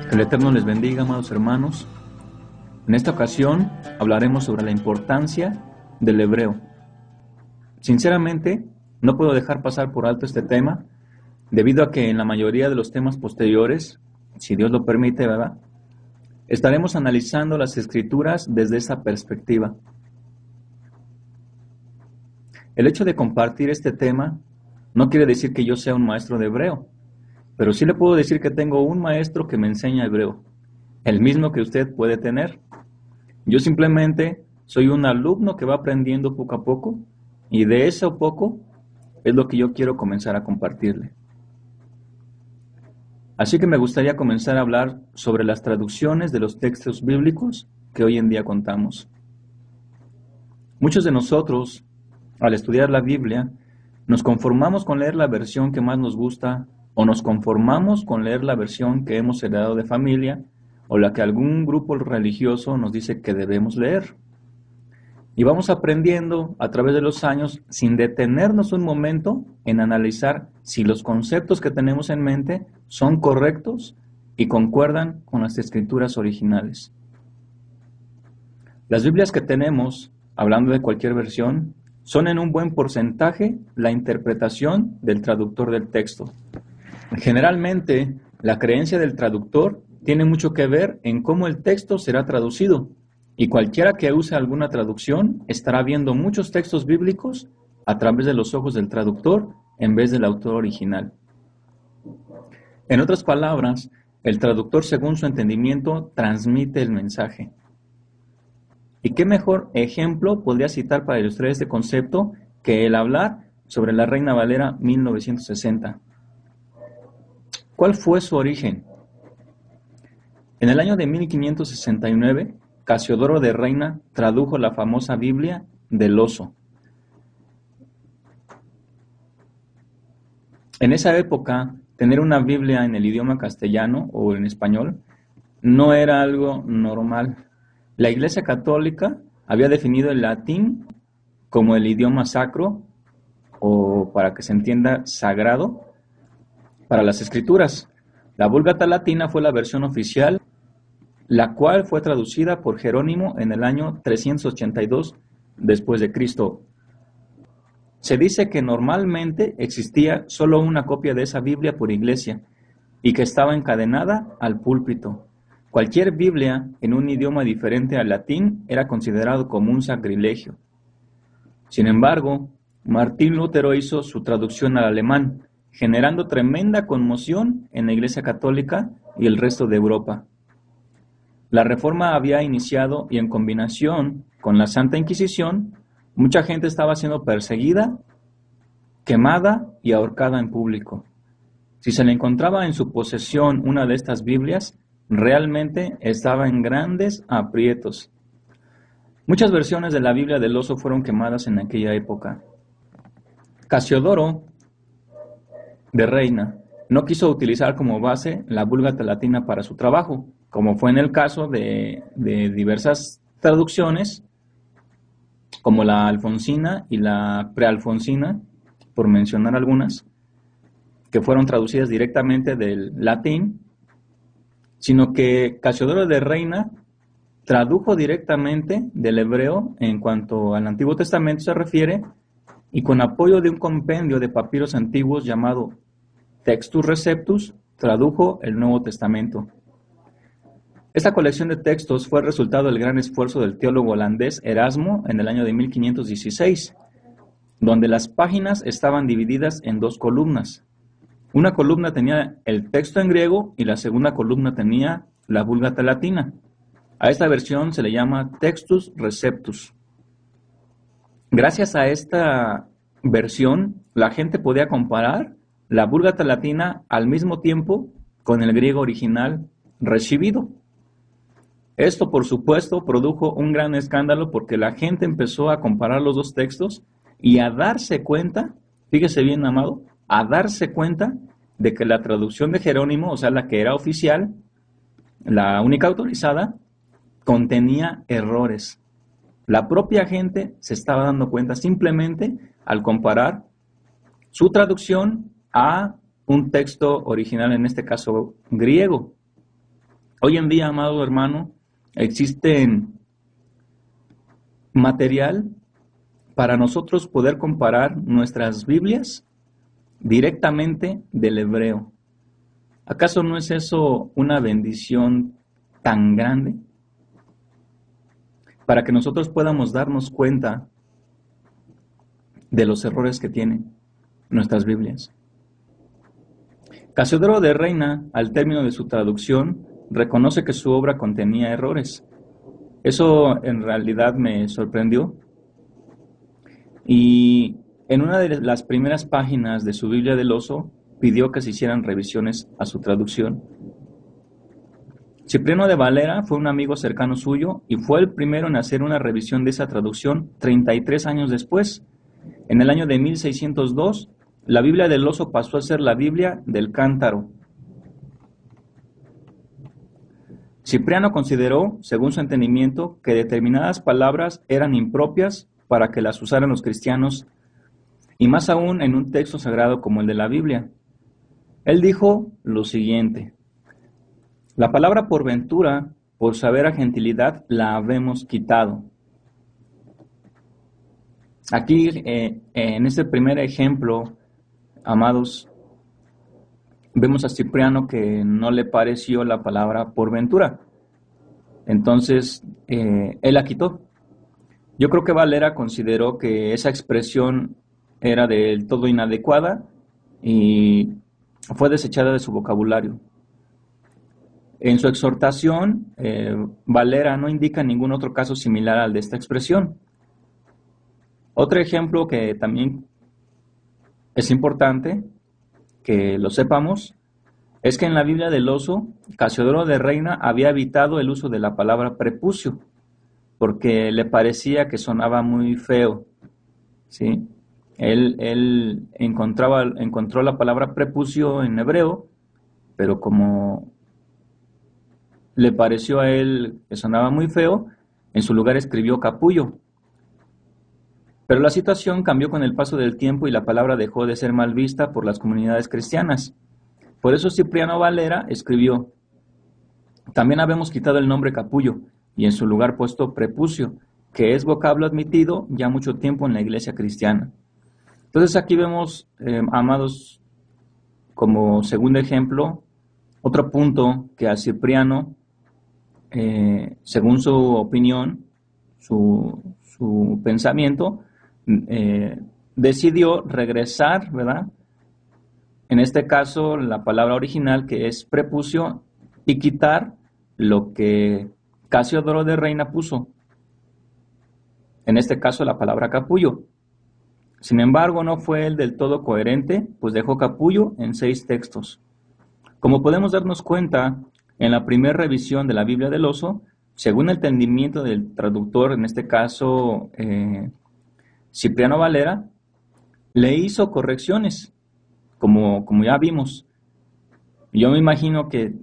Que el Eterno les bendiga, amados hermanos. En esta ocasión hablaremos sobre la importancia del hebreo. Sinceramente, no puedo dejar pasar por alto este tema, debido a que en la mayoría de los temas posteriores, si Dios lo permite, ¿verdad?, estaremos analizando las Escrituras desde esa perspectiva. El hecho de compartir este tema no quiere decir que yo sea un maestro de hebreo, pero sí le puedo decir que tengo un maestro que me enseña hebreo, el mismo que usted puede tener. Yo simplemente soy un alumno que va aprendiendo poco a poco, y de eso poco es lo que yo quiero comenzar a compartirle. Así que me gustaría comenzar a hablar sobre las traducciones de los textos bíblicos que hoy en día contamos. Muchos de nosotros, al estudiar la Biblia, nos conformamos con leer la versión que más nos gusta, o nos conformamos con leer la versión que hemos heredado de familia, o la que algún grupo religioso nos dice que debemos leer. Y vamos aprendiendo a través de los años sin detenernos un momento en analizar si los conceptos que tenemos en mente son correctos y concuerdan con las escrituras originales. Las Biblias que tenemos, hablando de cualquier versión, son en un buen porcentaje la interpretación del traductor del texto. Generalmente, la creencia del traductor tiene mucho que ver en cómo el texto será traducido, y cualquiera que use alguna traducción estará viendo muchos textos bíblicos a través de los ojos del traductor en vez del autor original. En otras palabras, el traductor, según su entendimiento, transmite el mensaje. ¿Y qué mejor ejemplo podría citar para ilustrar este concepto que el hablar sobre la Reina Valera 1960? ¿Cuál fue su origen? En el año de 1569, Casiodoro de Reina tradujo la famosa Biblia del oso. En esa época, tener una Biblia en el idioma castellano o en español no era algo normal. La Iglesia Católica había definido el latín como el idioma sacro, o para que se entienda, sagrado, para las Escrituras. La Vulgata Latina fue la versión oficial, la cual fue traducida por Jerónimo en el año 382 después de Cristo. Se dice que normalmente existía solo una copia de esa Biblia por iglesia y que estaba encadenada al púlpito. Cualquier Biblia en un idioma diferente al latín era considerado como un sacrilegio. Sin embargo, Martín Lutero hizo su traducción al alemán, generando tremenda conmoción en la Iglesia Católica y el resto de Europa. La Reforma había iniciado y en combinación con la Santa Inquisición, mucha gente estaba siendo perseguida, quemada y ahorcada en público. Si se le encontraba en su posesión una de estas Biblias, realmente estaba en grandes aprietos. Muchas versiones de la Biblia del oso fueron quemadas en aquella época. Casiodoro de Reina no quiso utilizar como base la Vulgata Latina para su trabajo, como fue en el caso de diversas traducciones, como la Alfonsina y la Prealfonsina, por mencionar algunas, que fueron traducidas directamente del latín, sino que Casiodoro de Reina tradujo directamente del hebreo en cuanto al Antiguo Testamento se refiere, y con apoyo de un compendio de papiros antiguos llamado Textus Receptus, tradujo el Nuevo Testamento. Esta colección de textos fue el resultado del gran esfuerzo del teólogo holandés Erasmo en el año de 1516, donde las páginas estaban divididas en dos columnas. Una columna tenía el texto en griego y la segunda columna tenía la Vulgata Latina. A esta versión se le llama Textus Receptus. Gracias a esta versión, la gente podía comparar la Vulgata Latina al mismo tiempo con el griego original recibido. Esto, por supuesto, produjo un gran escándalo porque la gente empezó a comparar los dos textos y a darse cuenta, fíjese bien, amado, a darse cuenta de que la traducción de Jerónimo, o sea, la que era oficial, la única autorizada, contenía errores. La propia gente se estaba dando cuenta simplemente al comparar su traducción a un texto original, en este caso griego. Hoy en día, amado hermano, existe material para nosotros poder comparar nuestras Biblias directamente del hebreo. ¿Acaso no es eso una bendición tan grande? Para que nosotros podamos darnos cuenta de los errores que tienen nuestras Biblias. Casiodoro de Reina, al término de su traducción, reconoce que su obra contenía errores. Eso en realidad me sorprendió. Y en una de las primeras páginas de su Biblia del Oso, pidió que se hicieran revisiones a su traducción. Cipriano de Valera fue un amigo cercano suyo y fue el primero en hacer una revisión de esa traducción 33 años después. En el año de 1602, la Biblia del Oso pasó a ser la Biblia del Cántaro. Cipriano consideró, según su entendimiento, que determinadas palabras eran impropias para que las usaran los cristianos, y más aún en un texto sagrado como el de la Biblia. Él dijo lo siguiente: la palabra por ventura, por saber a gentilidad, la habemos quitado. Aquí, en este primer ejemplo, amados, vemos a Cipriano que no le pareció la palabra por ventura. Entonces, él la quitó. Yo creo que Valera consideró que esa expresión era del todo inadecuada y fue desechada de su vocabulario. En su exhortación, Valera no indica ningún otro caso similar al de esta expresión. Otro ejemplo que también es importante que lo sepamos es que en la Biblia del Oso, Casiodoro de Reina había evitado el uso de la palabra prepucio porque le parecía que sonaba muy feo, ¿sí? Él encontró la palabra prepucio en hebreo, pero como le pareció a él que sonaba muy feo, en su lugar escribió capullo. Pero la situación cambió con el paso del tiempo y la palabra dejó de ser mal vista por las comunidades cristianas. Por eso Cipriano Valera escribió: también habemos quitado el nombre capullo y en su lugar puesto prepucio, que es vocablo admitido ya mucho tiempo en la iglesia cristiana. Entonces aquí vemos, amados, como segundo ejemplo, otro punto que a Cipriano, según su opinión, su pensamiento, decidió regresar, ¿verdad? En este caso, la palabra original, que es prepucio, y quitar lo que Casiodoro de Reina puso. En este caso, la palabra capullo. Sin embargo, no fue él del todo coherente, pues dejó capullo en 6 textos. Como podemos darnos cuenta, en la primera revisión de la Biblia del Oso, según el entendimiento del traductor, en este caso Cipriano Valera, le hizo correcciones, como ya vimos. Yo me imagino que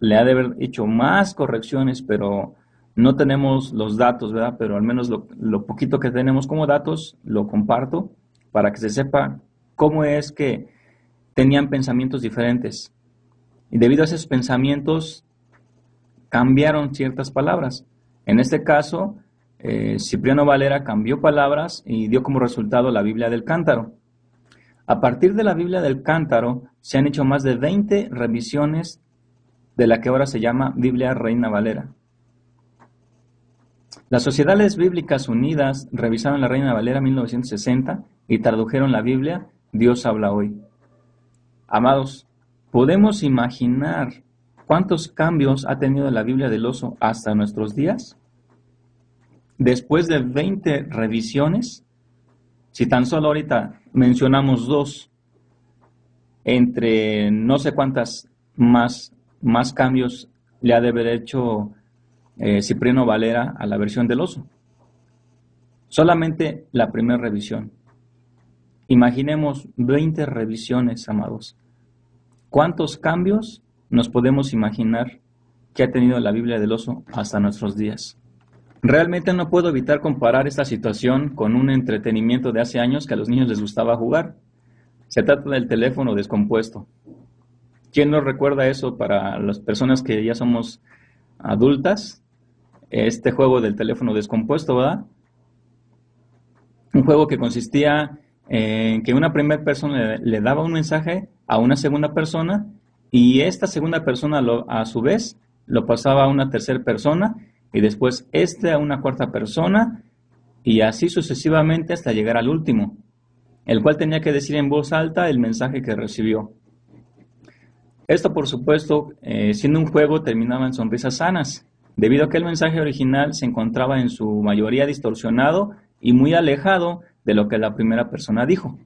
le ha de haber hecho más correcciones, pero no tenemos los datos, ¿verdad? Pero al menos lo poquito que tenemos como datos lo comparto para que se sepa cómo es que tenían pensamientos diferentes. Y debido a esos pensamientos cambiaron ciertas palabras. En este caso, Cipriano Valera cambió palabras y dio como resultado la Biblia del Cántaro. A partir de la Biblia del Cántaro se han hecho más de 20 revisiones de la que ahora se llama Biblia Reina Valera. Las Sociedades Bíblicas Unidas revisaron la Reina Valera en 1960 y tradujeron la Biblia Dios habla hoy. Amados, ¿podemos imaginar cuántos cambios ha tenido la Biblia del Oso hasta nuestros días? Después de 20 revisiones, si tan solo ahorita mencionamos 2, entre no sé cuántas más cambios le ha de haber hecho Cipriano Valera a la versión del Oso. Solamente la primera revisión. Imaginemos 20 revisiones, amados. ¿Cuántos cambios nos podemos imaginar que ha tenido la Biblia del Oso hasta nuestros días? Realmente no puedo evitar comparar esta situación con un entretenimiento de hace años que a los niños les gustaba jugar. Se trata del teléfono descompuesto. ¿Quién nos recuerda eso para las personas que ya somos adultas? Este juego del teléfono descompuesto, ¿verdad? Un juego que consistía en que una primera persona le daba un mensaje a una segunda persona y esta segunda persona a su vez lo pasaba a una tercera persona y después a una cuarta persona y así sucesivamente hasta llegar al último, el cual tenía que decir en voz alta el mensaje que recibió. Esto, por supuesto, siendo un juego, terminaba en sonrisas sanas, debido a que el mensaje original se encontraba en su mayoría distorsionado y muy alejado de lo que la primera persona dijo.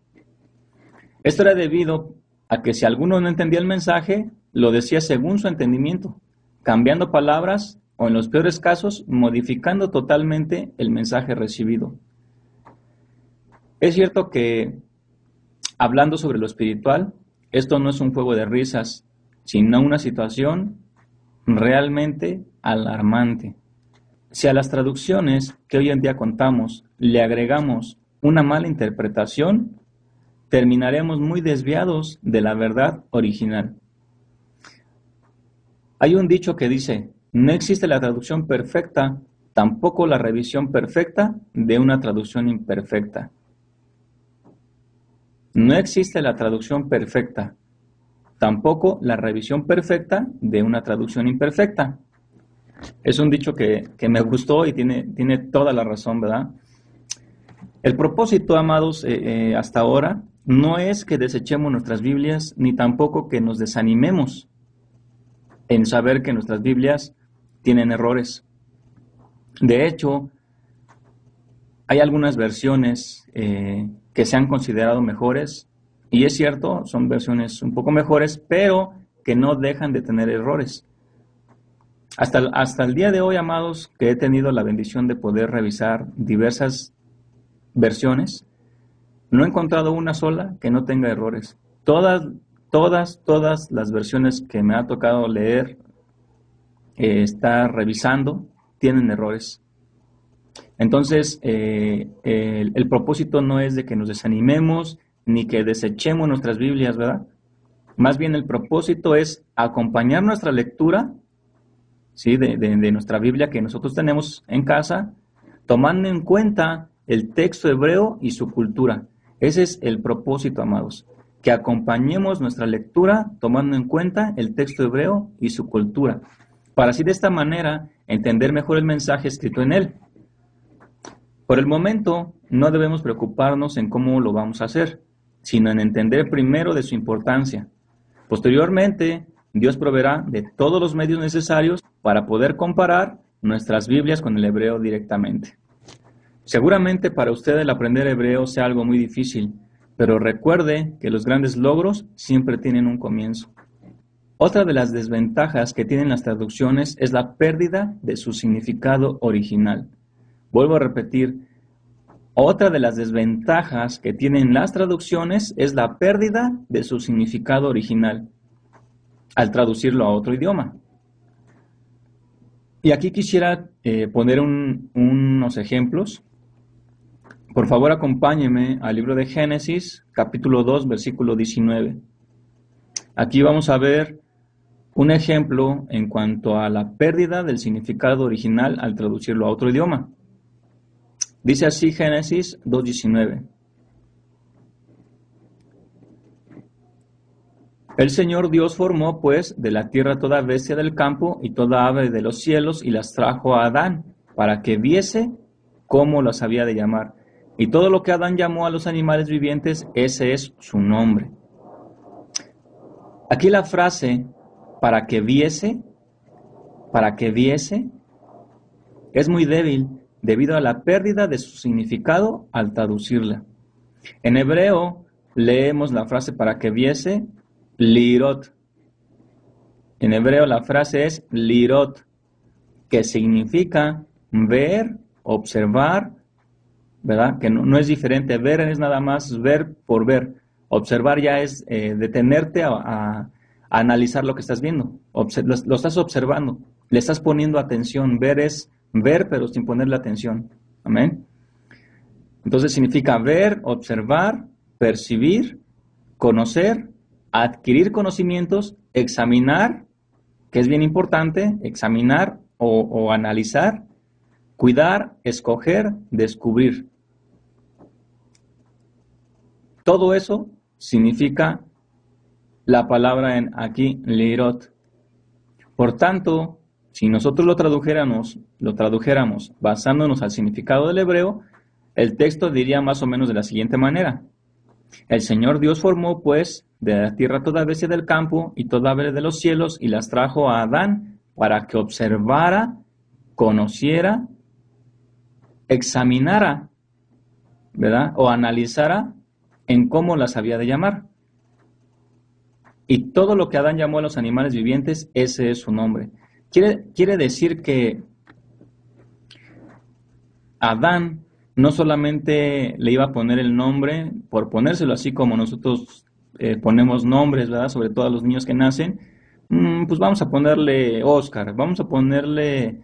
Esto era debido a que si alguno no entendía el mensaje, lo decía según su entendimiento, cambiando palabras o en los peores casos, modificando totalmente el mensaje recibido. Es cierto que, hablando sobre lo espiritual, esto no es un juego de risas, sino una situación realmente alarmante. Si a las traducciones que hoy en día contamos le agregamos una mala interpretación, terminaremos muy desviados de la verdad original. Hay un dicho que dice, no existe la traducción perfecta, tampoco la revisión perfecta de una traducción imperfecta. No existe la traducción perfecta, tampoco la revisión perfecta de una traducción imperfecta. Es un dicho que me gustó y tiene toda la razón, ¿verdad? El propósito, amados, hasta ahora, no es que desechemos nuestras Biblias, ni tampoco que nos desanimemos en saber que nuestras Biblias tienen errores. De hecho, hay algunas versiones que se han considerado mejores, y es cierto, son versiones un poco mejores, pero que no dejan de tener errores. Hasta el día de hoy, amados, que he tenido la bendición de poder revisar diversas versiones, no he encontrado una sola que no tenga errores. Todas las versiones que me ha tocado leer, estar revisando, tienen errores. Entonces, el propósito no es de que nos desanimemos ni que desechemos nuestras Biblias, ¿verdad? Más bien el propósito es acompañar nuestra lectura, ¿sí? de nuestra Biblia que nosotros tenemos en casa, tomando en cuenta el texto hebreo y su cultura. Ese es el propósito, amados, que acompañemos nuestra lectura tomando en cuenta el texto hebreo y su cultura, para así de esta manera entender mejor el mensaje escrito en él. Por el momento, no debemos preocuparnos en cómo lo vamos a hacer, sino en entender primero de su importancia. Posteriormente, Dios proveerá de todos los medios necesarios para poder comparar nuestras Biblias con el hebreo directamente. Seguramente para usted el aprender hebreo sea algo muy difícil, pero recuerde que los grandes logros siempre tienen un comienzo. Otra de las desventajas que tienen las traducciones es la pérdida de su significado original. Vuelvo a repetir, otra de las desventajas que tienen las traducciones es la pérdida de su significado original al traducirlo a otro idioma. Y aquí quisiera poner unos ejemplos. Por favor, acompáñeme al libro de Génesis, capítulo 2, versículo 19. Aquí vamos a ver un ejemplo en cuanto a la pérdida del significado original al traducirlo a otro idioma. Dice así Génesis 2:19. El Señor Dios formó, pues, de la tierra toda bestia del campo y toda ave de los cielos y las trajo a Adán, para que viese cómo las había de llamar. Y todo lo que Adán llamó a los animales vivientes, ese es su nombre. Aquí la frase, para que viese, es muy débil debido a la pérdida de su significado al traducirla. En hebreo leemos la frase para que viese, lirot. En hebreo la frase es lirot, que significa ver, observar, ¿verdad? Que no es diferente. Ver es nada más ver por ver. Observar ya es detenerte a analizar lo que estás viendo. Lo estás observando, le estás poniendo atención. Ver es ver pero sin ponerle atención. Amén. Entonces significa ver, observar, percibir, conocer, adquirir conocimientos, examinar, que es bien importante, examinar o analizar, cuidar, escoger, descubrir. Todo eso significa la palabra en aquí, lirot. Por tanto, si nosotros lo tradujéramos basándonos al significado del hebreo, el texto diría más o menos de la siguiente manera. El Señor Dios formó, pues, de la tierra toda bestia del campo y toda ave de los cielos y las trajo a Adán para que observara, conociera, examinara, ¿verdad? O analizara en cómo las había de llamar. Y todo lo que Adán llamó a los animales vivientes, ese es su nombre. Quiere decir que Adán no solamente le iba a poner el nombre por ponérselo, así como nosotros ponemos nombres, ¿verdad? Sobre todo a los niños que nacen. Pues vamos a ponerle Oscar, vamos a ponerle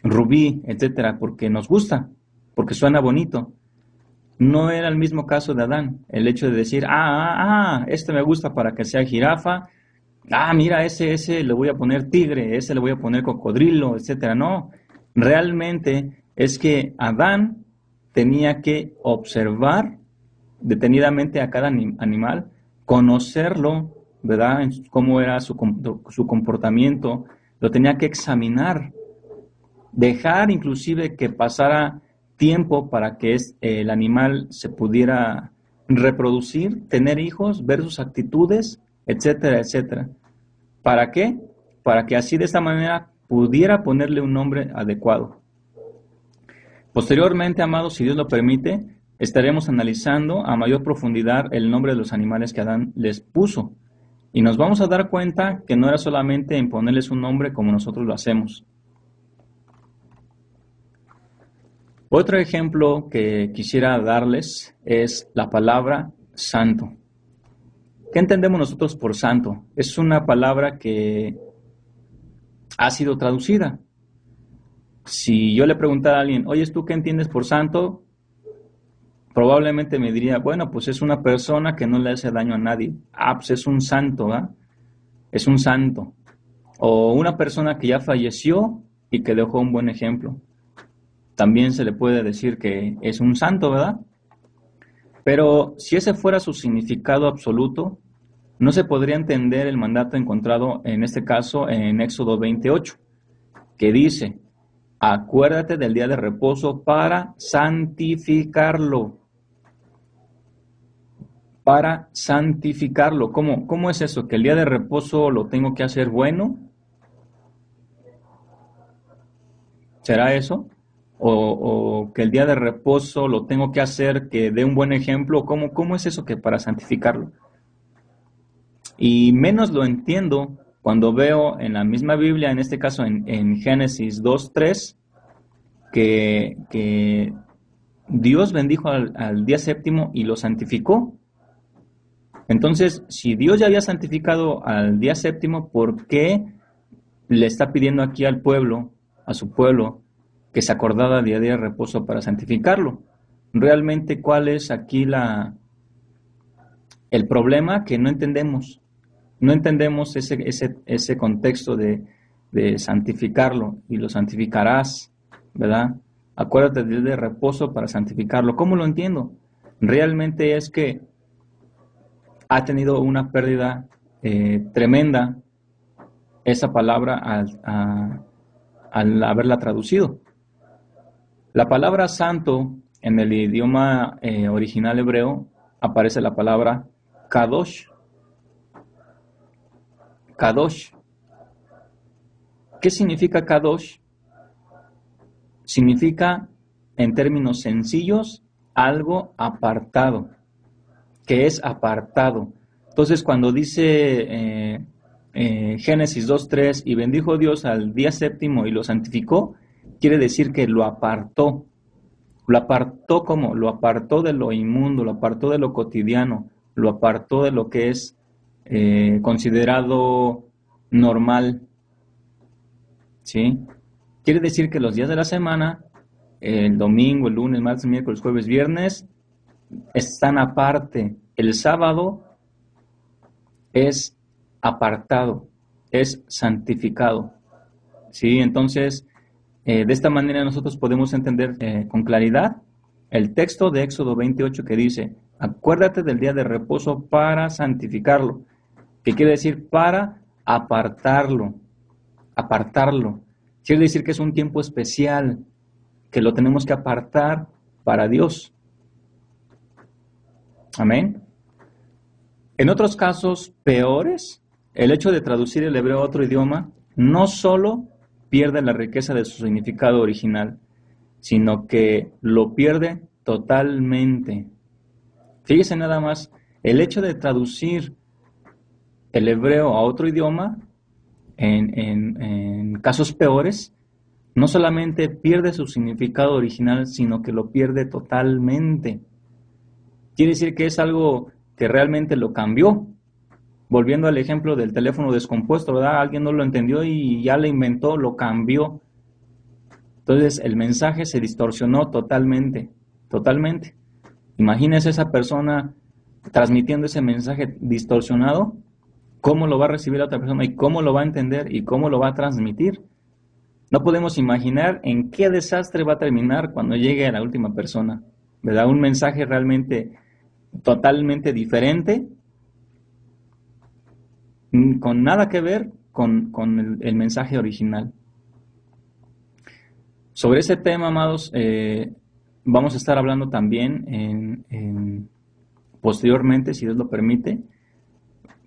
Rubí, etcétera, porque nos gusta, porque suena bonito. No era el mismo caso de Adán, el hecho de decir, este me gusta para que sea jirafa, mira, ese le voy a poner tigre, ese le voy a poner cocodrilo, etcétera. No, realmente es que Adán tenía que observar detenidamente a cada animal, conocerlo, ¿verdad? Cómo era su comportamiento, lo tenía que examinar, dejar inclusive que pasara tiempo para que el animal se pudiera reproducir, tener hijos, ver sus actitudes, etcétera, etcétera. ¿Para qué? Para que así de esta manera pudiera ponerle un nombre adecuado. Posteriormente, amados, si Dios lo permite, estaremos analizando a mayor profundidad el nombre de los animales que Adán les puso. Y nos vamos a dar cuenta que no era solamente en ponerles un nombre como nosotros lo hacemos. Otro ejemplo que quisiera darles es la palabra santo. ¿Qué entendemos nosotros por santo? Es una palabra que ha sido traducida. Si yo le preguntara a alguien, oye, ¿tú qué entiendes por santo? Probablemente me diría, bueno, pues es una persona que no le hace daño a nadie. Pues es un santo, ¿verdad? Es un santo. O una persona que ya falleció y que dejó un buen ejemplo. También se le puede decir que es un santo, ¿verdad? Pero si ese fuera su significado absoluto, no se podría entender el mandato encontrado en este caso en Éxodo 28, que dice, acuérdate del día de reposo para santificarlo. Para santificarlo. ¿Cómo es eso? ¿Que el día de reposo lo tengo que hacer bueno? ¿Será eso? ¿O que el día de reposo lo tengo que hacer que dé un buen ejemplo? ¿Cómo es eso que para santificarlo? Y menos lo entiendo cuando veo en la misma Biblia, en este caso en Génesis 2:3, que Dios bendijo al día séptimo y lo santificó. Entonces, si Dios ya había santificado al día séptimo, ¿por qué le está pidiendo aquí al pueblo, a su pueblo, que se acordara día a día de reposo para santificarlo? Realmente, ¿cuál es aquí el problema? Que no entendemos. No entendemos ese contexto de santificarlo, y lo santificarás, ¿verdad? Acuérdate del día de reposo para santificarlo. ¿Cómo lo entiendo? Realmente es que ha tenido una pérdida tremenda esa palabra al haberla traducido. La palabra santo en el idioma original hebreo aparece la palabra kadosh. Kadosh. ¿Qué significa kadosh? Significa, en términos sencillos, algo apartado, que es apartado. Entonces, cuando dice Génesis 2:3, y bendijo Dios al día séptimo y lo santificó, quiere decir que lo apartó. Lo apartó como, lo apartó de lo inmundo, lo apartó de lo cotidiano, lo apartó de lo que es considerado normal, ¿sí? Quiere decir que los días de la semana, el domingo, el lunes, martes, miércoles, jueves, viernes, están aparte. El sábado es apartado, es santificado. ¿Sí? Entonces, de esta manera nosotros podemos entender con claridad el texto de Éxodo 28 que dice: acuérdate del día de reposo para santificarlo, que quiere decir para apartarlo, apartarlo. Quiere decir que es un tiempo especial, que lo tenemos que apartar para Dios. Amén. En otros casos peores, el hecho de traducir el hebreo a otro idioma no solo pierde la riqueza de su significado original, sino que lo pierde totalmente. Fíjese nada más, el hecho de traducir el hebreo a otro idioma, en casos peores, no solamente pierde su significado original, sino que lo pierde totalmente. Quiere decir que es algo que realmente lo cambió. Volviendo al ejemplo del teléfono descompuesto, ¿verdad? Alguien no lo entendió y ya lo inventó, lo cambió. Entonces el mensaje se distorsionó totalmente, totalmente. Imagínese esa persona transmitiendo ese mensaje distorsionado, cómo lo va a recibir la otra persona y cómo lo va a entender y cómo lo va a transmitir. No podemos imaginar en qué desastre va a terminar cuando llegue a la última persona, ¿verdad? Un mensaje realmente totalmente diferente, con nada que ver con el mensaje original. Sobre ese tema, amados, vamos a estar hablando también posteriormente, si Dios lo permite,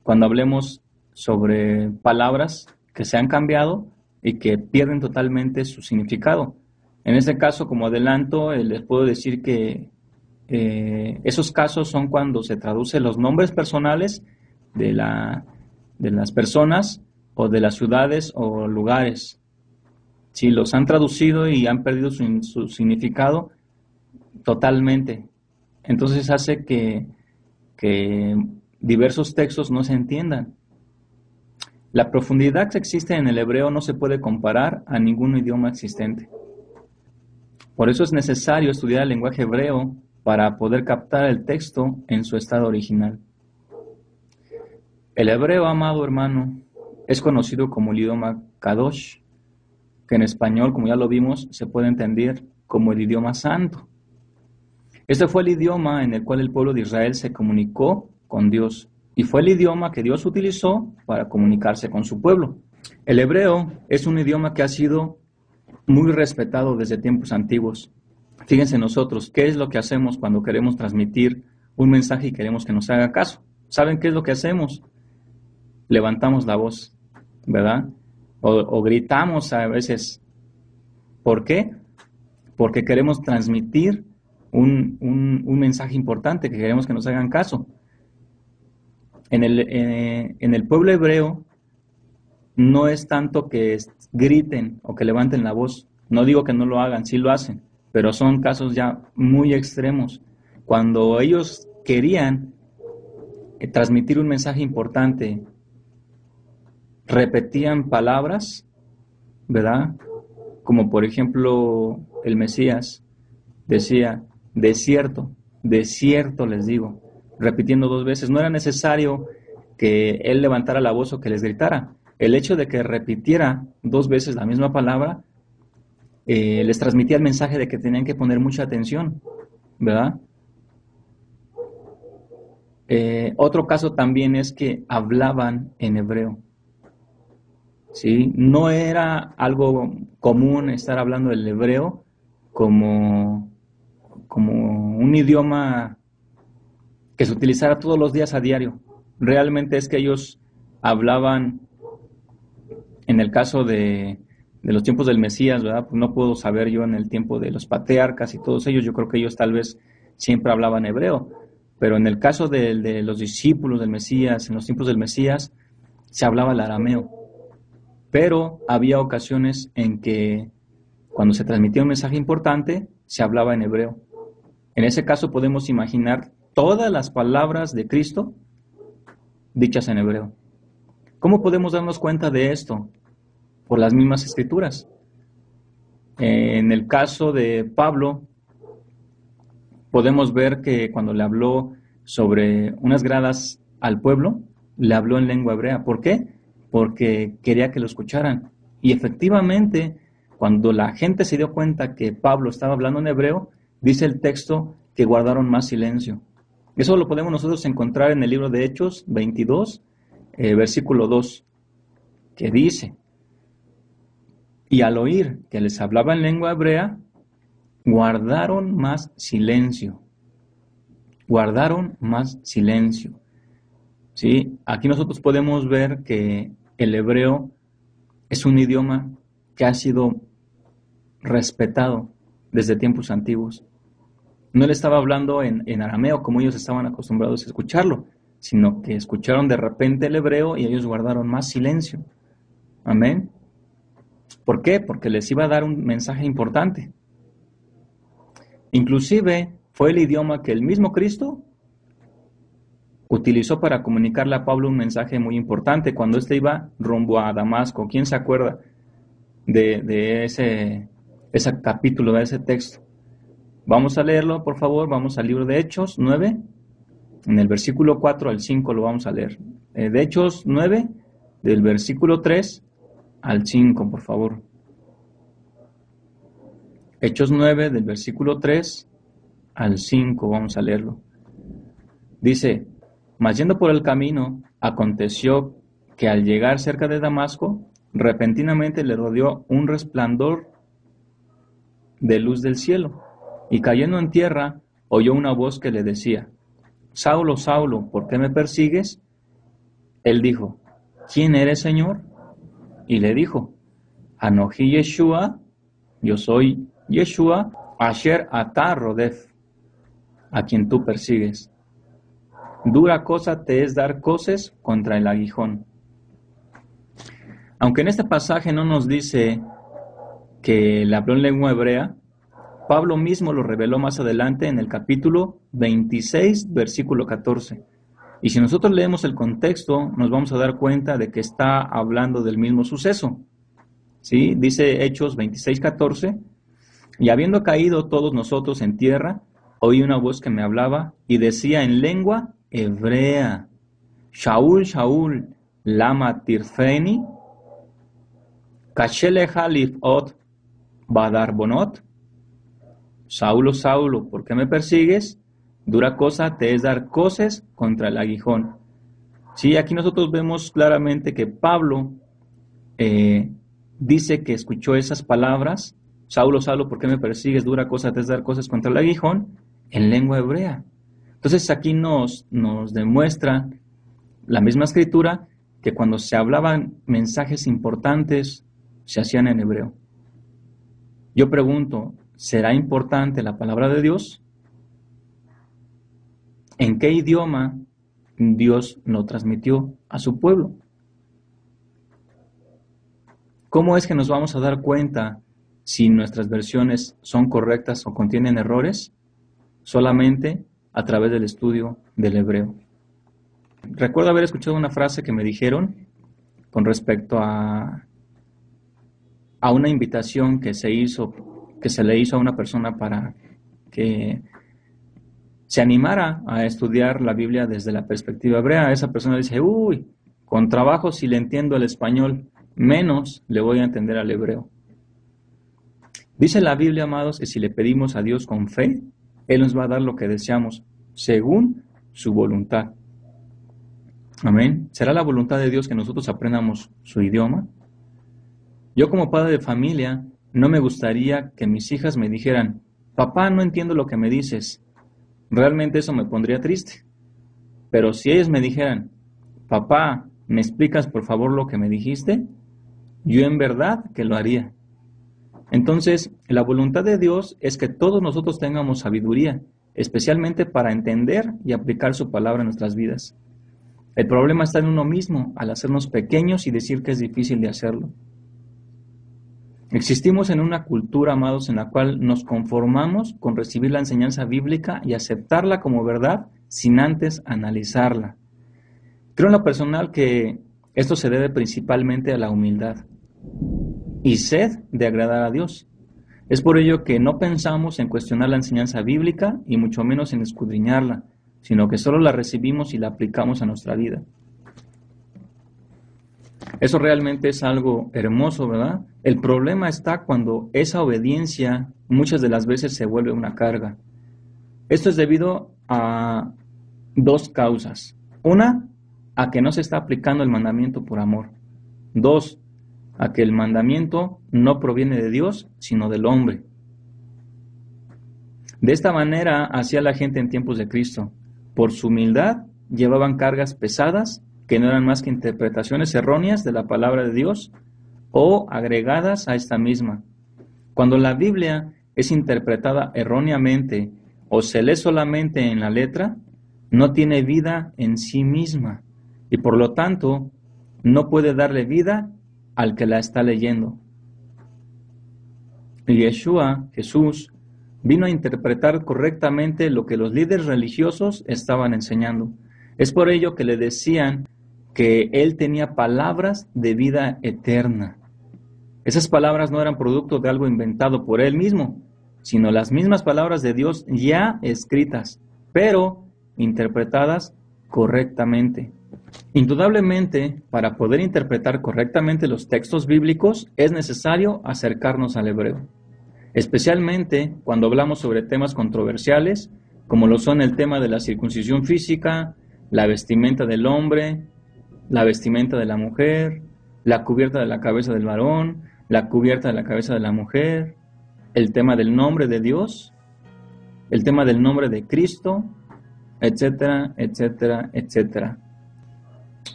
cuando hablemos sobre palabras que se han cambiado y que pierden totalmente su significado. En este caso, como adelanto, les puedo decir que esos casos son cuando se traducen los nombres personales de las personas o de las ciudades o lugares. Si los han traducido y han perdido su significado totalmente, entonces hace que diversos textos no se entiendan. La profundidad que existe en el hebreo no se puede comparar a ningún idioma existente. Por eso es necesario estudiar el lenguaje hebreo para poder captar el texto en su estado original. El hebreo, amado hermano, es conocido como el idioma Kadosh, que en español, como ya lo vimos, se puede entender como el idioma santo. Este fue el idioma en el cual el pueblo de Israel se comunicó con Dios, y fue el idioma que Dios utilizó para comunicarse con su pueblo. El hebreo es un idioma que ha sido muy respetado desde tiempos antiguos. Fíjense nosotros, ¿qué es lo que hacemos cuando queremos transmitir un mensaje y queremos que nos haga caso? ¿Saben qué es lo que hacemos? Levantamos la voz, ¿verdad? O gritamos a veces. ¿Por qué? Porque queremos transmitir un mensaje importante, que queremos que nos hagan caso. En el pueblo hebreo no es tanto que griten o que levanten la voz. No digo que no lo hagan, sí lo hacen, pero son casos ya muy extremos. Cuando ellos querían transmitir un mensaje importante, repetían palabras, ¿verdad? Como por ejemplo el Mesías decía: desierto, desierto les digo, repitiendo 2 veces. No era necesario que él levantara la voz o que les gritara. El hecho de que repitiera 2 veces la misma palabra les transmitía el mensaje de que tenían que poner mucha atención, ¿verdad? Otro caso también es que hablaban en hebreo. ¿Sí? No era algo común estar hablando el hebreo como un idioma que se utilizara todos los días a diario. Realmente es que ellos hablaban, en el caso de los tiempos del Mesías, ¿verdad? Pues no puedo saber yo en el tiempo de los patriarcas y todos ellos, yo creo que ellos tal vez siempre hablaban hebreo, pero en el caso de los discípulos del Mesías, en los tiempos del Mesías, se hablaba el arameo. Pero había ocasiones en que cuando se transmitía un mensaje importante, se hablaba en hebreo. En ese caso podemos imaginar todas las palabras de Cristo dichas en hebreo. ¿Cómo podemos darnos cuenta de esto? Por las mismas escrituras. En el caso de Pablo, podemos ver que cuando le habló sobre unas gradas al pueblo, le habló en lengua hebrea. ¿Por qué? Porque quería que lo escucharan. Y efectivamente, cuando la gente se dio cuenta que Pablo estaba hablando en hebreo, dice el texto que guardaron más silencio. Eso lo podemos nosotros encontrar en el libro de Hechos 22, versículo 2, que dice: y al oír que les hablaba en lengua hebrea, guardaron más silencio. Guardaron más silencio. ¿Sí? Aquí nosotros podemos ver que el hebreo es un idioma que ha sido respetado desde tiempos antiguos. No le estaba hablando en arameo como ellos estaban acostumbrados a escucharlo, sino que escucharon de repente el hebreo y ellos guardaron más silencio. Amén. ¿Por qué? Porque les iba a dar un mensaje importante. Inclusive fue el idioma que el mismo Cristo utilizó para comunicarle a Pablo un mensaje muy importante cuando éste iba rumbo a Damasco. ¿Quién se acuerda de ese capítulo, de ese texto? Vamos a leerlo, por favor. Vamos al libro de Hechos 9, en el versículo 4 al 5 lo vamos a leer. De Hechos 9, del versículo 3 al 5, por favor. Hechos 9, del versículo 3 al 5, vamos a leerlo. Dice: mas yendo por el camino, aconteció que al llegar cerca de Damasco, repentinamente le rodeó un resplandor de luz del cielo, y cayendo en tierra, oyó una voz que le decía: Saulo, Saulo, ¿por qué me persigues? Él dijo: ¿quién eres, Señor? Y le dijo: Anoji Yeshua, yo soy Yeshua, Asher ata rodef, a quien tú persigues. Dura cosa te es dar coces contra el aguijón. Aunque en este pasaje no nos dice que le habló en lengua hebrea, Pablo mismo lo reveló más adelante en el capítulo 26, versículo 14. Y si nosotros leemos el contexto, nos vamos a dar cuenta de que está hablando del mismo suceso. ¿Sí? Dice Hechos 26, 14, y habiendo caído todos nosotros en tierra, oí una voz que me hablaba y decía en lengua hebrea: Shaul, Shaul, lama tirfeni, kashele halif ot badarbonot. Saulo, Saulo, ¿por qué me persigues? Dura cosa te es dar coces contra el aguijón. Sí, aquí nosotros vemos claramente que Pablo dice que escuchó esas palabras: Saulo, Saulo, ¿por qué me persigues? Dura cosa te es dar coces contra el aguijón, en lengua hebrea. Entonces aquí nos demuestra la misma escritura que cuando se hablaban mensajes importantes se hacían en hebreo. Yo pregunto, ¿será importante la palabra de Dios? ¿En qué idioma Dios lo transmitió a su pueblo? ¿Cómo es que nos vamos a dar cuenta si nuestras versiones son correctas o contienen errores? Solamente a través del estudio del hebreo. Recuerdo haber escuchado una frase que me dijeron con respecto a una invitación que se le hizo a una persona para que se animara a estudiar la Biblia desde la perspectiva hebrea. Esa persona dice: uy, con trabajo si le entiendo el español, menos le voy a entender al hebreo. Dice la Biblia, amados, que si le pedimos a Dios con fe, Él nos va a dar lo que deseamos, según su voluntad. Amén. ¿Será la voluntad de Dios que nosotros aprendamos su idioma? Yo, como padre de familia, no me gustaría que mis hijas me dijeran: papá, no entiendo lo que me dices. Realmente eso me pondría triste. Pero si ellas me dijeran: papá, ¿me explicas por favor lo que me dijiste? Yo en verdad que lo haría. Entonces, la voluntad de Dios es que todos nosotros tengamos sabiduría, especialmente para entender y aplicar su palabra en nuestras vidas. El problema está en uno mismo, al hacernos pequeños y decir que es difícil de hacerlo. Existimos en una cultura, amados, en la cual nos conformamos con recibir la enseñanza bíblica y aceptarla como verdad sin antes analizarla. Creo en lo personal que esto se debe principalmente a la humildad y sed de agradar a Dios. Es por ello que no pensamos en cuestionar la enseñanza bíblica y mucho menos en escudriñarla, sino que solo la recibimos y la aplicamos a nuestra vida. Eso realmente es algo hermoso, ¿verdad? El problema está cuando esa obediencia muchas de las veces se vuelve una carga. Esto es debido a dos causas. Una, a que no se está aplicando el mandamiento por amor. Dos, a que el mandamiento no proviene de Dios, sino del hombre. De esta manera hacía la gente en tiempos de Cristo. Por su humildad llevaban cargas pesadas que no eran más que interpretaciones erróneas de la palabra de Dios o agregadas a esta misma. Cuando la Biblia es interpretada erróneamente o se lee solamente en la letra, no tiene vida en sí misma y por lo tanto no puede darle vida al que la está leyendo. Yeshua, Jesús, vino a interpretar correctamente lo que los líderes religiosos estaban enseñando. Es por ello que le decían que él tenía palabras de vida eterna. Esas palabras no eran producto de algo inventado por él mismo, sino las mismas palabras de Dios ya escritas, pero interpretadas correctamente. Indudablemente, para poder interpretar correctamente los textos bíblicos, es necesario acercarnos al hebreo, especialmente cuando hablamos sobre temas controversiales, como lo son el tema de la circuncisión física, la vestimenta del hombre, la vestimenta de la mujer, la cubierta de la cabeza del varón, la cubierta de la cabeza de la mujer, el tema del nombre de Dios, el tema del nombre de Cristo, etcétera, etcétera, etcétera.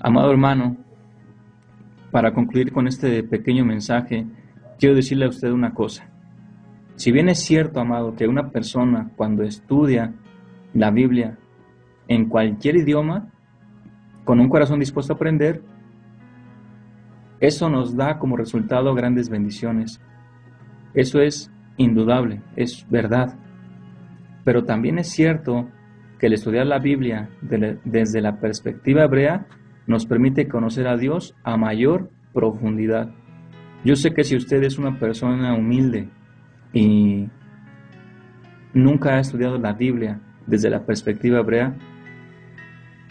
Amado hermano, para concluir con este pequeño mensaje, quiero decirle a usted una cosa. Si bien es cierto, amado, que una persona cuando estudia la Biblia en cualquier idioma, con un corazón dispuesto a aprender, eso nos da como resultado grandes bendiciones. Eso es indudable, es verdad. Pero también es cierto que el estudiar la Biblia desde la perspectiva hebrea nos permite conocer a Dios a mayor profundidad. Yo sé que si usted es una persona humilde y nunca ha estudiado la Biblia desde la perspectiva hebrea,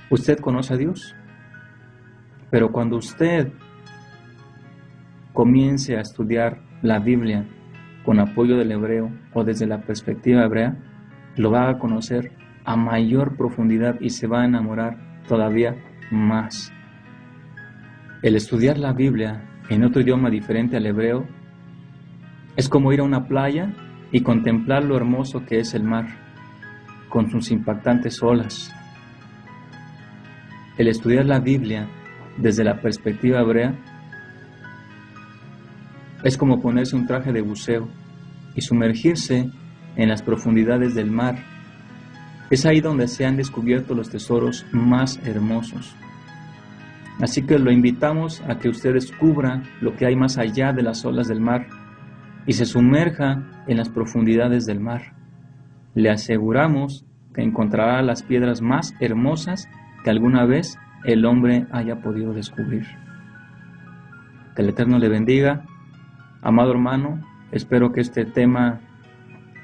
usted conoce a Dios. Pero cuando usted comience a estudiar la Biblia con apoyo del hebreo o desde la perspectiva hebrea, lo va a conocer a mayor profundidad y se va a enamorar todavía más. El estudiar la Biblia en otro idioma diferente al hebreo es como ir a una playa y contemplar lo hermoso que es el mar, con sus impactantes olas. El estudiar la Biblia desde la perspectiva hebrea es como ponerse un traje de buceo y sumergirse en las profundidades del mar. Es ahí donde se han descubierto los tesoros más hermosos. Así que lo invitamos a que usted descubra lo que hay más allá de las olas del mar y se sumerja en las profundidades del mar. Le aseguramos que encontrará las piedras más hermosas que alguna vez el hombre haya podido descubrir. Que el Eterno le bendiga. Amado hermano, espero que este tema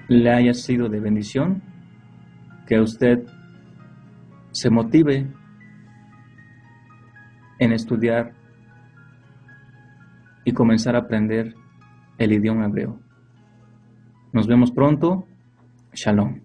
le haya sido de bendición, que usted se motive en estudiar y comenzar a aprender el idioma hebreo. Nos vemos pronto. Shalom.